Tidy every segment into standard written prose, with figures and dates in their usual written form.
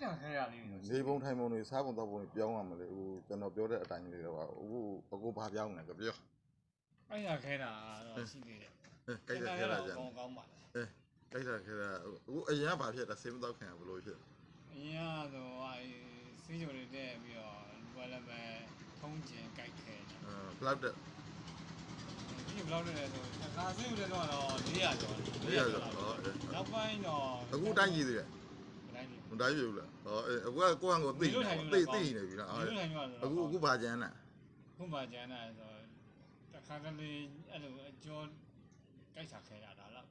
တာခဲရလေးမျိုး နေပုံထိုင်ပုံတွေစားပုံတော့ပုံတွေပြောင်းရမလဲဟိုကျွန်တော်ပြောတဲ့အတိုင်းလေးတော့အခုအခုဘာပြောင်းလဲကြပြော အဲ့ဒါခဲတာတော့ရှိသေးတယ် ကြိုက်တာခဲတာကြ ကောင်းကောင်းပါလေ ကြိုက်တာခဲတာအခုအရင်ကဘာဖြစ်တာဆေးမတော့ခင်ဘလို့ဖြစ် အရင်ကတော့စီးကြိုတွေတက်ပြီးတော့ဘာလဲပဲထုံးကျင်ကြိုက်ခဲတာ ဘလောက်တက် ဒီဘလောက်လဲဆိုငါစီးကြိုတက်တော့400ကျော် 400ကျော် နောက်ပိုင်းတော့ အခုတိုင်းကြီးသေးတယ်မတိုင်းပြီဘူးလားအခုကကိုယ့်ဟန်ကိုသိနေပြီလားအခုဘာကျန်တာ ခုမှကျန်တာဆိုတခါတလေအဲ့လိုအကျော်ကြိုက်တာခဲတာဒါတော့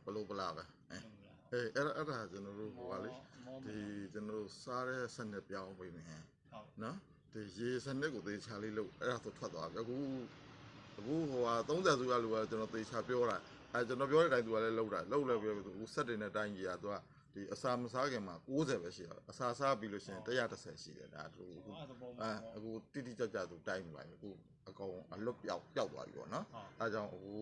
ဘလို့ပလာပဲအဲ့ဒါကျွန်တော်တို့ဟိုပါလေဒီကျွန်တော်တို့စားတဲ့စနစ်ပြောင်းပေးမယ်နော်ဒီရေစနစ်ကိုသေချာလေးလို့အဲ့ဒါဆိုထွက်သွားပြီအခုဟိုဟာ30စုရလူကကျွန်တော်သေချာပြောတာကျွန်တော်ပြောတဲ့အတိုင်းသူကလည်းလှုပ်လဲပြောသူစက်တွေနဲ့တိုင်းကြီးอ่ะသူကဒီအစာမစားခင်မှာ90ပဲရှိတာအစာစားပြီးလို့ရှိရင်130ရှိတယ်ဒါသူအခုတိတိကျကျသူတိုင်းနေပါပြီအခုအကောင်အလွတ်ပျောက်သွားပြီပေါ့နော်အဲကြောင့်အခု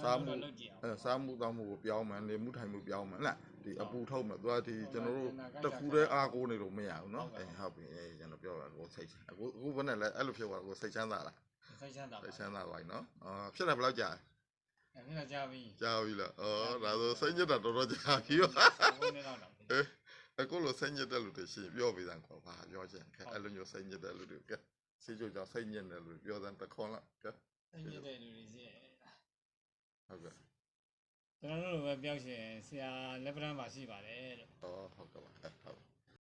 စားမှုတောင်းမှုကိုပြောင်းမှန်းနေမှုထိုင်မှုပြောင်းမှန်းလားဒီအပူထုတ်မှသူကဒီကျွန်တော်တို့တစ်ခုတည်းအားကိုးနေလို့မရဘူးနော်ဟုတ်ပြီကျွန်တော်ပြောတာကိုစိတ်အခုဘယ်နဲ့လဲအဲ့လိုဖြစ်သွားကိုစိတ်ချမ်းသာလားစိတ်ချမ်းသာပါပြီနော်ဖြစ်တယ်ဘယ်လောက်ကြာအဲ့ဒါကြာပြီလားဒါဆိုစိတ်ညစ်တာတော်တော်ကြာပြီပါအခုလိုစိတ်ညစ်တဲ့လူတွေရှိပြောပြီးသားကွာဘာပြောချင်အဲ့လိုမျိုးစိတ်ညစ်တဲ့လူတွေကစိတ်ကြိုကြောင့်စိတ်ညစ်တယ်လို့ပြောတဲ့တခွန်လားစိတ်ညစ်တဲ့လူတွေရှိဟုတ်ကဲ့ကျွန်တော်တို့လိုပဲပြောရှင်ဆရာလက်ပံပါရှိပါတယ်လို့ဟုတ်ကဲ့ပါဟုတ်